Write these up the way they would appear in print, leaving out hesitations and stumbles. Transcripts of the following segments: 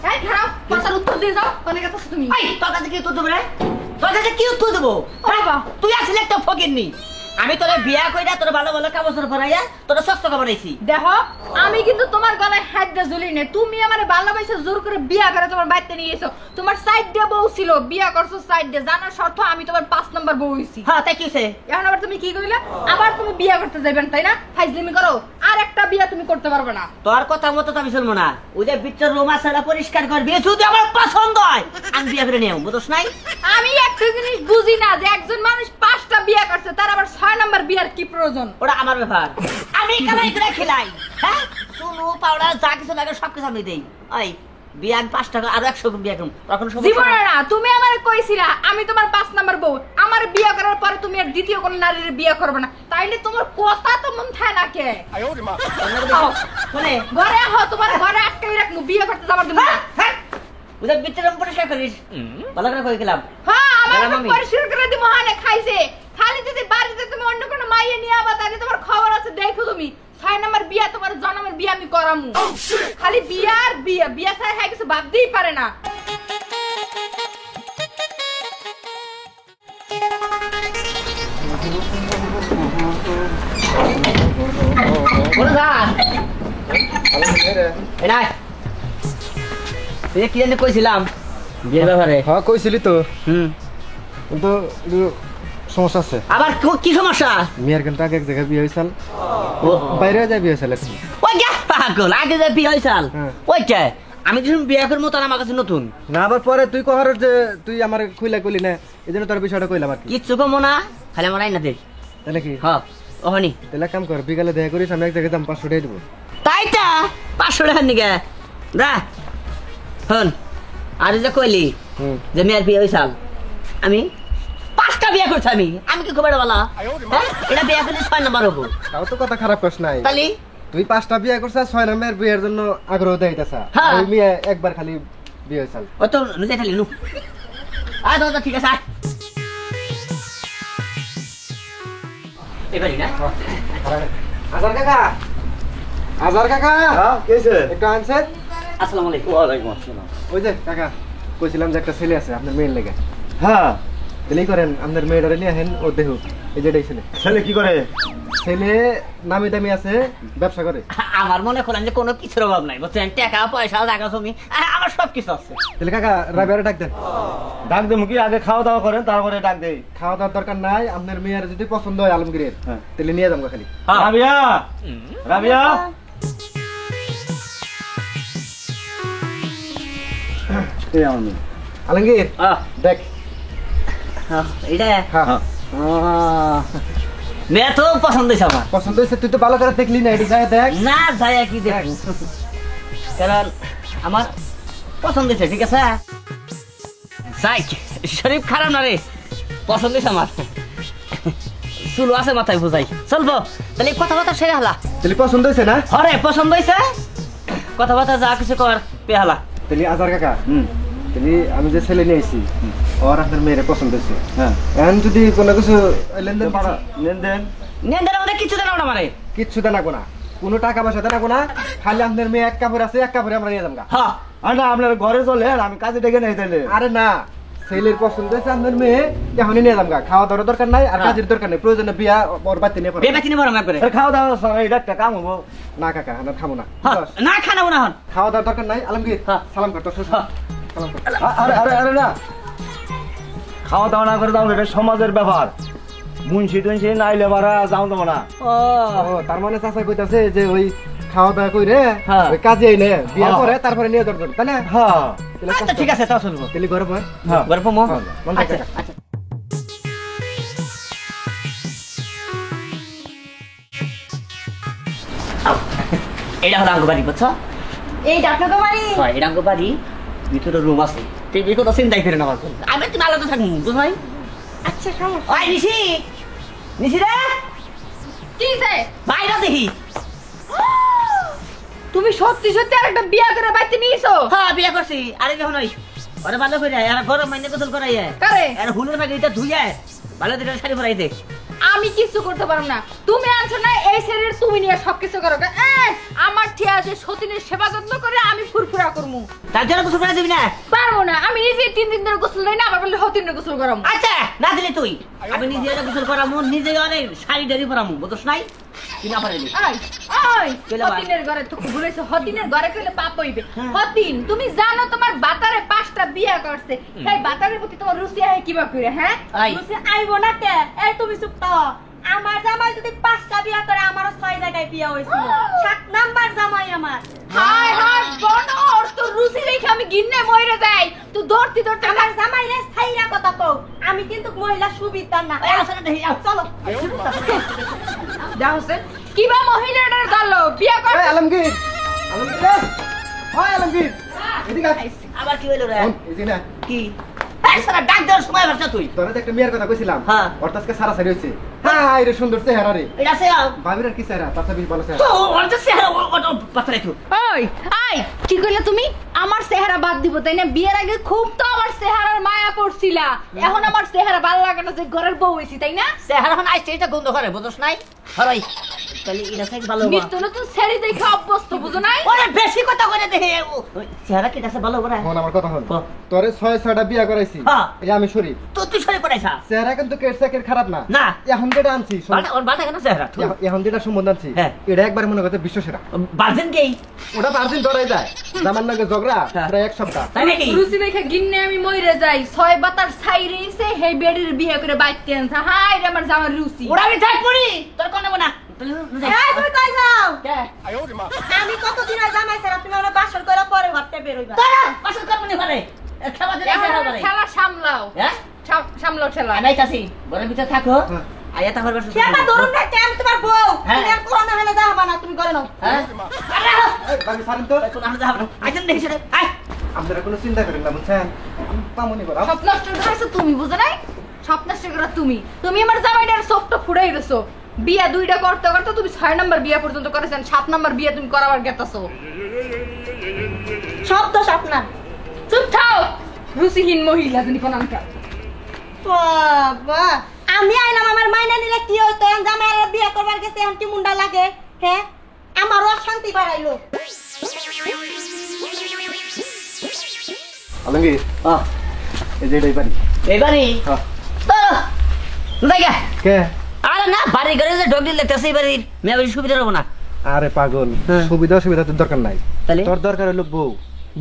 এই খারাপ কথার উত্তর দিয়ে যাও কোনে কথা তুমি এই তোর কাছে কি উত্তর দেব রে তোর কাছে কি উত্তর দেব বাবা তুই আসলে একটা ফকিরনি আমি তোরে বিয়া কইরা তোর ভালো ভালো কাপড় পরাইয়া তোর সস্তা বানাইছি দেখো আমি কিন্তু তোমার গলায় হাত দিয়ে ঝুলি না তুমি আমারে ভালোবাসা জোর করে বিয়া করে তোমার বাড়িতে নিয়ে এসো তোমার সাইড দিয়ে বউ ছিল বিয়া করছো সাইড দিয়ে জানার শর্ত আমি তোমার 5 নাম্বার বউ হইছি হ্যাঁ তাই কি হইছে এখন আবার তুমি কি কইলা আবার তুমি বিয়া করতে যাবেন তাই না ফাইজলামি করো আর একটা বিয়া তুমি করতে পারবে না তোর কথা মতো তো আমি শুনবো না ওই যে বিচ্ছর রুমা সারা পরিষ্কার করবি যদি আমার পছন্দ হয় আমি বিয়া করে নিও বুঝছ নাই আমি একটা জিনিস বুঝি না যে একজন মানুষ 5টা বিয়া করছে তার আবার 6 নাম্বার বিয়ার কি প্রয়োজন ওটা আমার ব্যাপার আমি কামাই করে খেলাই হ্যাঁ চুলু পাউডার যা কিছু লাগে সব কিছু আমি দেই ওই বিয়া আমি 5 টাকা আর 100 বিয়া করুম তখন জীবনে না তুমি আমারে কইছিলা আমি তোমার 5 নাম্বার বউ আমার বিয়া করার পরে তুমি আর দ্বিতীয় কোন নারীর বিয়া করবে না তাইলে তোমার কথা তো মন থাকে না কে শুনে ঘরে আহ তোমার ঘরে আটকাই রাখমু বিয়া করতে যাবার জন্য ওদের বিচ্ছর রুম পরিষ্কার করিস ভালো করে কই গেলাম হ্যাঁ আমার পরিষ্কার করে দি মহানে খাইছে খালি যদি বাড়িতে তুমি অন্য কোনো মাইয়ে নিয়ে আবা তাহলে তোমার খবর আছে দেখো তুমি 6 নাম্বার বিয়া তোমার জন্মের বিয়া আমি করামু খালি বিয়া আর বিয়া বিয়া ছাড়া হয় কিছু ভাবতেই পারে না বলে যা এই নাই তুই কি জানি কইছিলাম বিয়ের ব্যাপারে হ্যাঁ কইছিলি তো হুম কিন্তু একটু সমস্যা আছে আবার কি সমস্যা মেয়ের কিন্তু আগে এক জায়গায় বিয়ে হয়েছিল ও বাইরে যায় বিয়ে হয়েছিল ওই যা পাগল আগে যে বিয়ে হইছাল হ্যাঁ। ওইটা আমি যখন বিয়ে করবো তখন আমার কাছে নতুন না আবার পরে তুই কহার যে তুই আমার খুইলা কইলি না এই জন্য তোর বিষয়টা কইলাম আর কি কিচ্ছু কমো না খালি আমার আইনা দেখ তাহলে কি হ্যাঁ ওহনি তাহলে কাম কর বিকালে দেখা করিস আমি এক জায়গায় দাম 500 টাকা দেবো তাইটা 500 টাকার নিকে দা হন আর যে কইলি যে মেয়ের বিয়ে হইছাল আমি 5টা বিয়ে করছি আমি কি খবর বলা হ্যাঁ এটা বিয়ে করলে 6 নাম্বার হবো তাও তো কথা খারাপ কস নাই তালি তুই 5টা বিয়ে করছিস 6 নম্বরের বিয়ের জন্য আগ্রহ দেখাইতাছ হ্যাঁ। ওই মেয়ে একবার খালি বিয়ে হইছাল ও তো নিজে খালি নু দাদা ঠিক আছে এবারে না আজার কাকা হ্যাঁ কেছে একটু আনছেন আসসালামু আলাইকুম ওয়ালাইকুম আসসালাম ওই যে কাকা কইছিলাম যে একটা ছেলে আছে আপনার মেয়ের লেগে হ্যাঁ তাহলেই করেন আপনার মেয়েটারে নিয়ে আহেন ও দেহ এই যেটাই ছেলে ছেলে কি করে ছেলে নামি দামি আছে ব্যবসা করে আমার মনে করেন যে কোনো কিছুর অভাব নাই বুঝছেন টাকা পয়সা জায়গা জমি আমার সব কিছু আছে তাহলে কাকা রাবিয়ারে ডাক দেন ডাক দেবো কি আগে খাওয়া দাওয়া করেন তারপরে ডাক দেই খাওয়া দাওয়ার দরকার নাই আপনার মেয়ের যদি পছন্দ হয় আলমগীরের হ্যাঁ। তাহলে নিয়ে যাবো খালি রাবিয়া রাবিয়া এই আমি আলমগীর দেখ এটা হ্যাঁ মেয়ে তো পছন্দ হয়েছে আমার পছন্দ হয়েছে তুই তো ভালো করে দেখলি না এটি যায় দেখ না যাই কি দেখ কারণ আমার পছন্দ হয়েছে ঠিক আছে যাই শরীফ খারাপ না রে পছন্দ হয়েছে আমার চুলো আছে মাথায় বুঝাই চলবো তাহলে কথাবার্তা সেরে হালা তাহলে পছন্দ হয়েছে না হরে পছন্দ হয়েছে কথাবার্তা যা কিছু কর পেহালা তাহলে আজার কাকা হুম তাহলে আমি যে ছেলে নিয়ে এসেছি ওর আপনার মেয়ের পছন্দ হয়েছে হ্যাঁ এখন যদি কোনো কিছু লেনদেন পারা লেনদেন নেন দেন আমাদের কিছু দেন না মানে কিচ্ছু দেনাবো না কোনো টাকা পয়সা দেনাবো না খালি আপনার মেয়ে এক কাপড় আছে এক কাপড়ে আমরা নিয়ে যাবো গা। হ্যাঁ আর না আপনার ঘরে চলে আমি কাজে ডেকে নেই তাহলে আরে না ছেলের পছন্দ হয়েছে আপনার মেয়ে এখনই নিয়ে যাবো গা। খাওয়া দাওয়ার দরকার নাই আর কাজের দরকার নেই প্রয়োজনে বিয়া ওর বাড়িতে নিয়ে পড়ো। বেবাকি নিবো না করে খাওয়া দাওয়া এটা একটা কাম হবো না কাকা আমরা খাবো না হ্যাঁ, না খানাবো না হন খাওয়া দাওয়ার দরকার নাই আলমগীর হ্যাঁ। সালাম কর তোর শ্বশুর। হ্যাঁ। সালাম কর আরে আরে আরে না খাওয়া দাওয়া না করে দাও এটা সমাজের ব্যাপার মুন্সি টুন্সি নাইলে মারা যাও তো না ও ও তার মানে চাচা কইতাছে যে ওই খাওয়া দাওয়া কইরে হ্যাঁ। ওই কাজে আইলে বিয়া হ্যাঁ। করে তারপরে নিয়ে দরকার তাই না হ্যাঁ আচ্ছা ঠিক আছে তাও শুনবো তাহলে ঘরে পর হ্যাঁ গল্প মো হ্যাঁ, মন থেকে আচ্ছা আচ্ছা এটা হলো আঙ্গ বাড়ি বুঝছো এই ডাক্তার তো বাড়ি হয় এটা আঙ্গ বাড়ি ভিতরে রুম আছে টিভি কোনো চিন্তাই করে নেওয়ার আমি একটু আলাদা থাকবো বুঝ ভাই আচ্ছা সমস্যা ওই নিশি নিশি রে কি রে বাইরে দেখি তুমি সত্যি সত্যি আর একটা বিয়া করে বাড়িতে নিয়েছো হ্যাঁ বিয়া করছি আরে যখন ওই ওরে ভালো করে আর গরম মাইনে গোসল করাই কারে আর হুলের মাগে এটা ধুইয়া ভালো দিলে শাড়ি পরাই দে আমি কিছু করতে পারবো না তুমি আনছো না এই শরীর তুমি নিয়ে সবকিছু করো আমার ঠিক আছে সতীনের সেবা যত্ন করে আমি ফুরফুরা করবো। তার জন্য গোসল করে দিবি না? পারবো না, আমি নিজে 3 দিন ধরে গোসল দেই না, আবার বললে হতিন গোসল করাম। আচ্ছা না দিলে তুই আমি নিজে এটা গোসল করামু, নিজে অনেক শাড়ি ডাড়ি পরামু, বুঝছ নাই? কি না পারেনি আই আই কেলে ভাই? হতিনের ঘরে তো ঘুরেছে, হতিনের ঘরে কইলে পাপ হইবে। হ্যাঁ। হতিন, তুমি জানো তোমার বাতারে 5টা বিয়া করছে, সেই বাতারের প্রতি তোমার রুচি আয় কিবা করে? হ্যাঁ, আই বুঝছি আইবো না কে? এই তুমি চুপ থাও। আমার জামাই যদি 5টা বিয়া করে, আমারও 6 জায়গায় বিয়া হয়েছিল। 7 নাম্বার জামাই আমার। হায় হায় বনর, তোর রুচি দেখে আমি গিন্নে মইরে যাই। তুই ধরতি ধরতে আমার জামাই রে ছাইরা কথা কও। আমি কিন্তু মহিলা সুবিধা না। এই আসলে দেখি যাও চলো। যাও হোসেন, কিবা মহিলাটার দল বিয়া এই করছে। আলমগীর আলমগীর রে হয় আলমগীর এদিকে আয়। আবার কি হইলো রে? শোন, এই যে না কি এই সারা ডাক দেওয়ার সময় বাসা তুই তোর একটা মেয়ের কথা কইছিলাম হ্যাঁ। ওর তো আজকে সারাসারি হইছে। হ্যাঁ রে সুন্দর চেহারা রে। এটা আছে ভাবির আর কি চেহারা, তার চেয়ে বেশি ভালো চেহারা। তো ওর যে চেহারা ওটা পাতলাই তো ওই আই কি কইলা তুমি? আমার চেহারা বাদ দিব তাই না? বিয়ের আগে খুব তো আমার চেহারার মায়া পড়ছিলা, এখন আমার চেহারা ভালো লাগে না যে ঘরের বউ হইছি তাই না? চেহারা এখন আইছে এটা গন্ধ করে, বুঝছ নাই? হরাই তাহলে এটা থেকে ভালো হবে। নিত্য নতুন শাড়ি দেখে অভ্যস্ত, বুঝো নাই? ওরে বেশি কথা কইলে দেখে চেহারা কি আছে ভালো করে? শোন আমার কথা হল, হ্যাঁ। তোরে 6-6টা বিয়া করাইছি, হ্যাঁ। এই আমি শরীফ। তো তুই সরে করাইছা চেহারা কিন্তু কেটসাকের খারাপ না। না। এখন যেটা আনছি শোন, বাটা ওর বাটা কেন চেহারা এখন যেটা সম্বন্ধ আনছি হ্যাঁ। এটা একবার মনে করতে বিশ্ব সেরা। বাজেন কি ওটা 5 দিন ধরাই যায়, জামার নাকি ঝগড়া হ্যাঁ। প্রায় 1 সপ্তাহ। তাই নাকি? রুচি দেখে গিন্নে আমি মইরে যাই, 6 বাতার ছাইরে এসে হেই বেডির বিয়ে করে বাইতে আনছে। হাই রে আমার জামার রুচি। ওরা আমি যাই পড়ি তোর কোন না এই তুমি কই যাও? কে আমি কতদিন আর জামাই ছাড়া, তুমি আমার বাসর করে পরে ঘরতে বের হইবা। তারা পাশে করবনি পারে খেলা দিলে এখন খেলা আমার পারে খেলা সামলাও, হ্যাঁ সামলাও খেলা। নাই চাচি ঘরের ভিতরে থাকো হ্যাঁ। আয়া তাহলে বাসা কেবা ধরুন না কে? আমি তোমার বউ। হ্যাঁ। তুমি আর করোনা হলে যাবা না, তুমি করে নাও। হ্যাঁ আরে এই, ভাবি ছাড়েন তো। কোন আমরা যাব না আইছেন দেখি রে আই আপনারা কোনো চিন্তা করেন না, বুঝছেন? আমি পামনি করা। স্বপ্ন নষ্ট করেছো তুমি, বুঝো নাই? স্বপ্ন নষ্ট করা তুমি। তুমি আমার জামাইটার চোখটা ফুড়াই দিছো। বিয়া 2টা করতে করতে তুমি 6 নাম্বার বিয়া পর্যন্ত করেছেন, 7 নাম্বার বিয়া তুমি করাবার গেতাছো। সব দোষ আপনার। চুপ থাও, রুচিহীন মহিলা জানি কোন আনকার। বাবা, আমি আইলাম আমার মাইনা নিলে কি হইতো? এখন জামাই আর বিয়ে করবার গেছে, এখন কি মুন্ডা লাগে? হ্যাঁ, আমারও অশান্তি বাড়াইলো। আলমগীর হ্যাঁ এই যে এটাই পারি। এবারে হ্যাঁ। তো দেখা কে? আরে না বাড়ি ঘরে যে ঢোক দিলে তেসে বাড়ির মেয়ে বাড়ির সুবিধা হবো না আরে পাগল, হ্যাঁ। সুবিধা অসুবিধা তোর দরকার নাই। তাহলে তোর দরকার হলো বউ,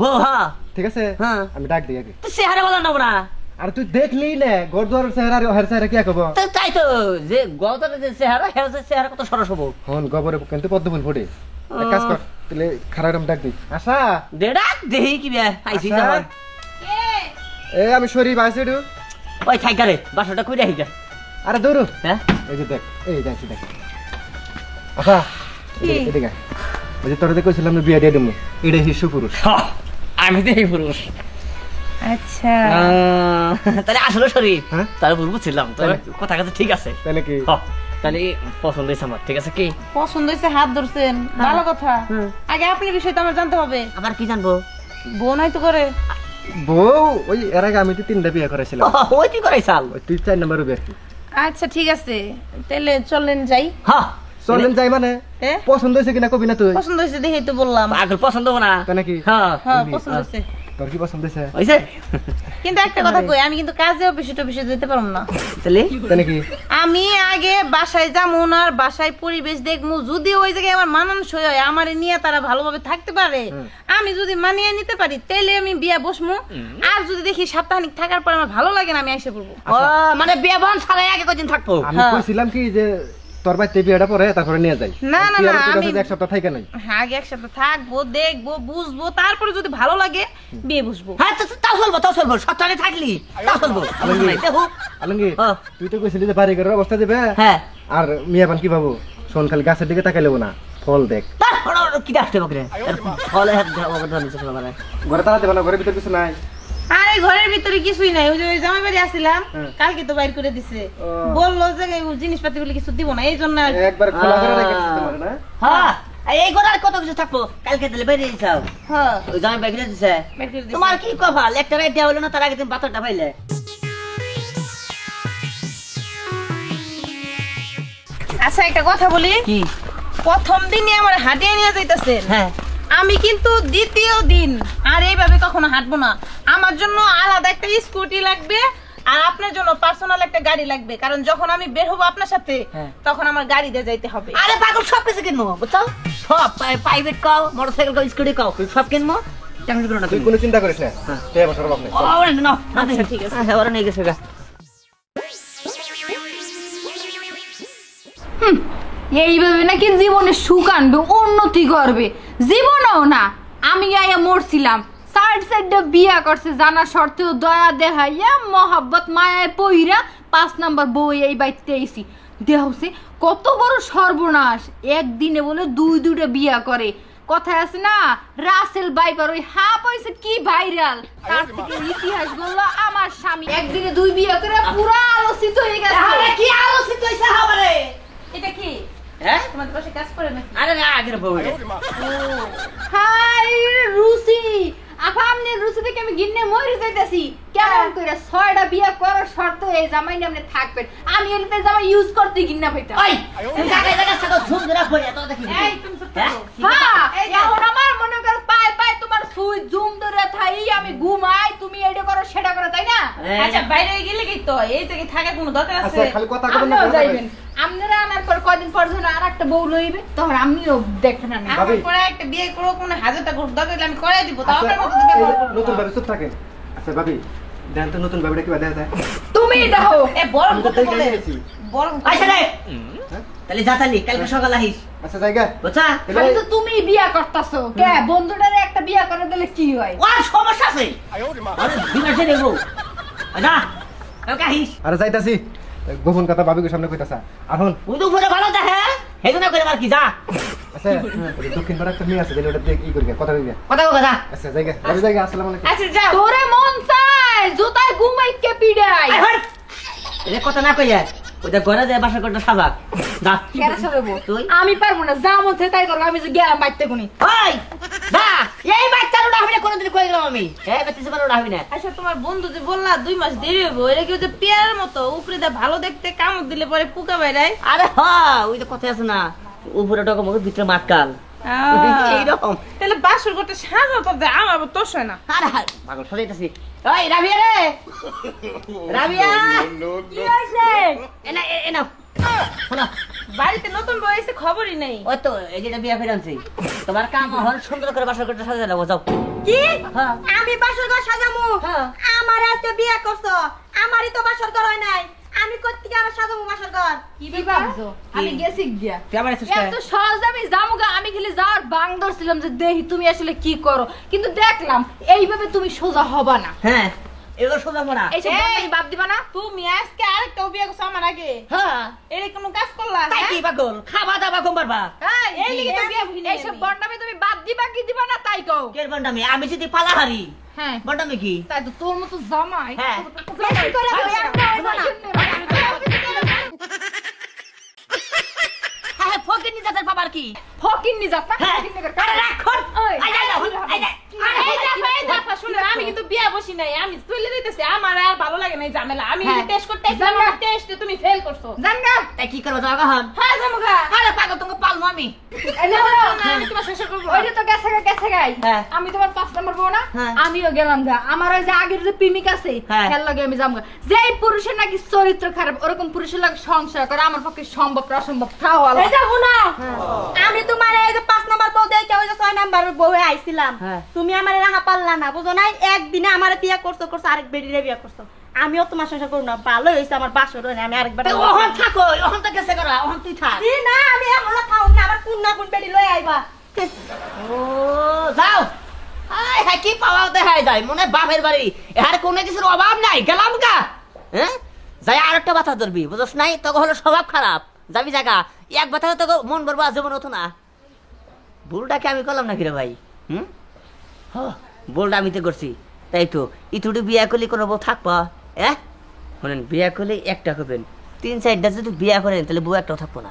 বউ হ্যাঁ ঠিক আছে? হ্যাঁ। আমি ডাক দিই আগে। তো চেহারা বলা নেবো না আর তুই দেখলি না ঘর দুয়ারের চেহারা আর ওহার চেহারা কি কব? তো তাই তো যে গতরে যে চেহারা হ্যাঁ চেহারা কত সরস হবো হন গবরে কিন্তু পদ্ম ফুল ফোটে। এক কাজ কর, তাহলে খারাপ ডাক দিই। আশা, দেড়া দেহি কি বে আইছি আশা? যাবার এ আমি শরীফ আইছি একটু। ওই থাইকারে বাসাটা কইরা হিগা আরে দৌড়ু, হ্যাঁ এই যে দেখ, এই যাচ্ছি দেখ। আশা কি? এদিকে আয়। ওই যে তোরা কইছিলাম না বিয়া দিয়ে দেবো, এটাই শিশু পুরুষ। আমি দেহি পুরুষ আচ্ছা তাহলে আসলে শরীফ হ্যাঁ? তার বুঝছিলাম তোর কথা কথা ঠিক আছে তাই নাকি? তাহলে পছন্দ হয়েছে আমার ঠিক আছে কি পছন্দ হয়েছে, হাত ধরছেন, ভালো কথা। হুম। আগে আপনার বিষয়টা আমার জানতে হবে। আবার কি জানবো বোন হয়তো করে। বউ ওই এর আগে আমি তো 3টা বিয়া করেছিলাম, ওই কি করাইছাল ওই তুই 4 নাম্বার বিয়া কি? আচ্ছা ঠিক আছে, তাহলে চলেন যাই। হ্যাঁ চলেন যাই মানে এ? পছন্দ হয়েছে কিনা কবি না তুই? পছন্দ হয়েছে দেখে তো বললাম। আগের পছন্দ হবো না তাই নাকি? হ্যাঁ হ্যাঁ পছন্দ হয়েছে, তোর কি পছন্দ হয়েছে? হয়েছে কিন্তু একটা কথা কই, আমি কিন্তু কাজে অফিসে টফিসে যেতে পারবো না। তাহলে তাই নাকি? আমি আগে বাসায় যাবো, আর বাসায় পরিবেশ দেখবো, যদি ওই জায়গায় আমার মানানসই হয়, আমার নিয়ে তারা ভালোভাবে থাকতে পারে, আমি যদি মানিয়ে নিতে পারি, তাহলে আমি বিয়া বসমু। আর যদি দেখি সপ্তাহখানিক থাকার পর আমার ভালো লাগে না, আমি এসে পড়বো। ও মানে বিয়ে বান ছাড়াই আগে কদিন থাকবো আমি হ্যাঁ। কইছিলাম কি যে তোর বাড়িতে বিয়েটা পরে তারপরে নিয়ে যাই। না, না, তুই আর না, তোর কাছে আমি- যে এক সপ্তাহ থাইকা নাই। আগে একসাথে থাকবো, দেখবো, বুঝবো, তারপরে যদি ভালো লাগে বিয়ে বসবো। হ্যাঁ তাও চলবো সপ্তাহে থাকলি তাও চলবো দেখো আলমগীর হ্যাঁ। তুই তো কইছিলি যে বাড়ি ঘরের অবস্থা দেবে, হ্যাঁ আর মিয়াবান কি ভাবো? শোন খালি গাছের দিকে তাকাই লেবো না, ফল দেখ। কি আসতে বকরে ফলে ঘরে তাড়া দেবে না, ঘরের ভিতরে কিছু নাই। আর এই ঘরের ভিতরে কিছুই নাই, ওই যে ওই জামাই বাড়ি আসছিলাম, হ্যাঁ। কালকে তো বাইর করে দিছে, ও। বললো যে জিনিসপাতি বলে কিছু দিব না, এই জন্য আর- একবার খোলা করে রেখেছিস তোমার না? হ্যাঁ এই ঘর কত কিছু থাকবো কালকে দিলে বেরিয়ে যাও হ্যাঁ ওই জামাই বাইরে দিছে বাইর করে দিছে। তোমার কি কপাল একটা রাত দেওয়া হলো না তার আগে তুমি বাতারটা পাইলে আচ্ছা একটা কথা বলি, কি প্রথম দিনই আমার হাটিয়ে নিয়ে যাইতেছেন, হ্যাঁ আমি কিন্তু দ্বিতীয় দিন আর এইভাবে কখনো হাঁটবো না। আমার জন্য আলাদা একটা স্কুটি লাগবে আর আপনার জন্য পার্সোনাল একটা গাড়ি লাগবে, কারণ যখন আমি বের হবো আপনার সাথে তখন আমার গাড়ি দিয়ে যাইতে হবে। আরে পাগল, সব কিছু কিনবো বুঝছো, সব প্রাইভেট কাও, মোটরসাইকেল কাও, স্কুটি কাও, সব কিনবো, টেনশন করো না তুই তুমি। কোনো চিন্তা করিস না, তুই আমার সরব আপনি ওরে না, আচ্ছা ঠিক আছে, হ্যাঁ ওরা নিয়ে গেছে গা। এইভাবে নাকি জীবনে সুখ আনবে, উন্নতি করবে, জীবনেও না। আমি আয়া মরছিলাম, সাইড সাইডে বিয়া করছে জানা সত্ত্বেও দয়া দেখাইয়া মহাব্বত মায়ায় পইরা 5 নাম্বার বউ এই বাইতে আইছি। দেহছে কত বড় সর্বনাশ, একদিনে বলে দুইটা বিয়া করে। কথা আছে না, রাসেল বাইপার ওই হাফ হইছে কি ভাইরাল, তার থেকে ইতিহাস বললো আমার স্বামী একদিনে 2 বিয়া করে পুরো আলোচিত হয়ে গেছে। কি আলোচিত হইছে আমারে? এটা কি হ্যাঁ তোমাদের পাশে কাজ করে নাকি? আরে না, আগের বউ। হাই রুচি, আপা আমনে রুচি থেকে আমি গিন্নে মরে যাইতাছি। কেমন কইরা 6টা বিয়া করার শর্ত এই জামাই নামে থাকবেন, আমি এলতে জামাই ইউজ করতে গিন্না পাইতাম। ওই তুমি জায়গায় জায়গায় থাকো, ঝুম ধরে পড়ে তো দেখি। এই তুমি চুপ থাকো। হ্যাঁ এখন আমার মনে কর পায় পায় তোমার সুই জুম ধরে থাই, আমি ঘুমাই, তুমি এইটা করো সেটা করো, তাই না? আচ্ছা বাইরে গেলে কি তো এই জায়গায় থাকার কোনো দরকার আছে? আচ্ছা খালি কথা কবেন না, আপনিও যাইবেন, আপনারা আনার পর কয়দিন পর যখন আর একটা বউ লইবে তখন আমিও দেখেন না। আমার ভাবি। পরে একটা বিয়ে করো, কোনো 1000 টাকা দরকার হলে আমি করাই দিব, তাও আচ্ছা, আপনার মতো দিতে এই পারবো না। নতুন ভাবে চুপ থাকেন। আচ্ছা ভাবি, দেন তো নতুন ভাবিটা কিবা দেখা যায়। তুমি দেখো এ বড় আমি তো কথা দেখে বলে নিয়েছি। বড় আচ্ছা রে, হ্যাঁ? তাহলে যা, তাহলে কালকে সকালে আহিস আচ্ছা জায়গা বুঝছা? খালি তো তুমি বিয়া করতাছো কে? বন্ধুটারে একটা বিয়া করে দিলে কি হয়? ওর সমস্যা আছে, আরে বিমাসে দেবো যা, কালকে আহিস। আরে যাইতাছি, গোপন কথা ভাবিকে সামনে কইতাছা। আর হন ওই তো উপরে ভালো দেখে, হেজনা করে আর কি, যা আচ্ছা ওই দক্ষিণ পাড়া একটা মেয়ে আছে, ওটা দেখ ই করি কথা কইয়া। কথা বল, যা। আচ্ছা জায়গা, ভাবি জায়গা, আসসালামু আলাইকুম। আচ্ছা যাও। তোরে মন চায় জুতায় ঘুমাই কে পিড়াই। আয় হট, এ কথা না কইয়া ওইটা ঘরে যায় বাসা করতে সাজা, যা। কেন সাজাবো? তুই? আমি পারবো না, যা মন চায় তাই করবো, আমি যে গেলাম বাইতে কোনি। ওই যা, এই বাচ্চার ওটা হবে না, কোনোদিন কই গেলাম আমি, এই বাচ্চা সেবার ওটা হবে না। আচ্ছা তোমার বন্ধু যে বললা 2 মাস দেরি হইবো, এটা কি ওই যে পেয়ারের মতো উপরে দা ভালো দেখতে, কামড় দিলে পরে পোকা বাইরায়? আরে হ্যাঁ, ওই তো কথা আছে না, উপরে টকা মুখের ভিতরে মাটকাল, এইরকম। তাহলে বাসর করতে সাজা তো দে, আমার তো হয় না। আরে হাই পাগল সরাইতাছি। ওই রাবিয়া রে, রাবিয়া কি হইছে? এনা এনা শোনো, বাড়িতে নতুন বউ এসে খবরই নেই। ওই তো এই যেটা বিয়া ফিরে আনছি, তোমার কাম হল সুন্দর করে বাসা করতে সাজা লাগবো, যাও। কি হ্যাঁ। আমি বাসর ঘর সাজামু? হ্যাঁ। আমার আজকে বিয়ে করছো, আমারই তো বাসর ঘর হয় নাই, আমি কোত্থেকে আবার সাজামু বাসর ঘর? কি ভাবছো? আমি গেছি গিয়া তুই আমার এসেছিস এত সহজ আমি জামুগা, আমি খালি যাওয়ার বাং ধরছিলাম যে দেখি তুমি আসলে কি করো, কিন্তু দেখলাম এইভাবে তুমি সোজা হবা না। হ্যাঁ, এগুলো সোজা মরা। এইসব এই, বদনামি বাদ দিবা না। তুমি আজকে আরেকটা বিয়ে করছো আমার আগে, হ্যাঁ, এর কোনো কাজ করলা? তাই কি পাগল, খাবা দাবা কম পারবা। এই লিগে তো বিয়ে হইনি এইসব আমি। বদনামি তুমি বাদ দিবা কি দিবা না তাই কও। কে বন্ডামি? আমি যদি পালা হারি, হ্যাঁ বন্ডামি কি? তাই তো তোর মতো জামাই। হ্যাঁ। বেশি করে কই, একটা হইবো না। হ্যাঁ, ফকির নিজাতের বাবার কি? ফকির নি যাতা। হ্যাঁ, আরে রাখুন। ওই, এই যা, এই যা। এই দেখো শুনো, আমি কিন্তু বিয়ে বসি নাই, আমি চলে দিতেছি, আমার আর ভালো লাগে না এই ঝামেলা। আমি হ্যাঁ। টেস্ট করতে আসলাম, আমার টেস্টে তুমি ফেল করছো। জানগা। তাই কি করবো যাও গহন? হ্যাঁ জামুগা। আরে পাগল, তোমাকে পালমু আমি। এই নাও, নাও। আমি তোমার শেষ করবো। ওইটা তো গেছে গাই। হ্যাঁ। আমি তোমার 5 নাম্বার বউ না, হ্যাঁ। আমিও গেলাম গা। আমার ওই যে আগের যে প্রেমিক আছে, হ্যাঁ। খেল লাগে আমি যাবো গা। যেই পুরুষের নাকি চরিত্র খারাপ, ওরকম পুরুষের লাগে সংসার করে আমার পক্ষে সম্ভব না, অসম্ভব। খাও এই যে শুনো, আমি তোমার এই যে 5 নাম্বার বউ দেখে ওই যে 6 নাম্বার বউ আইছিলাম, হ্যাঁ। তুমি আমারে রাখা পারলা না, বুঝো নাই? একদিনে আমারে বিয়ে করছো আরেক বেডিরে বিয়ে করছো। আমিও তোমার সংসার করব না, ভালো হইছে আমার বাসর হয় না, আমি আরেকবার তো ওহন থাকো, ওহন তো গেছে করা, ওহন তুই থাক। কি না, আমি এখন খাও না, আবার কোন না কোন বেডি লই আইবা। ও যাও। হাই হাই, কি পাওয়া দেখায় যায়, মনে হয় বাপের বাড়ি, এর কোনো কিছুর অভাব নাই, গেলাম গা। হ্যাঁ, যাই আর একটা বাতা ধরবি, বুঝছ নাই? তোকে হলো স্বভাব খারাপ, যাবি জায়গা এক বাতা তোকে মন বলবো, আজ যেমন হতো না। ভুলটাকে আমি করলাম নাকি রে ভাই? হুম, ভুলটা আমি তো করছি, তাই তো। ইতুটি বিয়া করলে কোনো বউ থাকবা? শোনেন, বিয়া করলে একটা করবেন, 3-4টা যদি বিয়া করেন তাহলে বউ একটাও থাকবো না।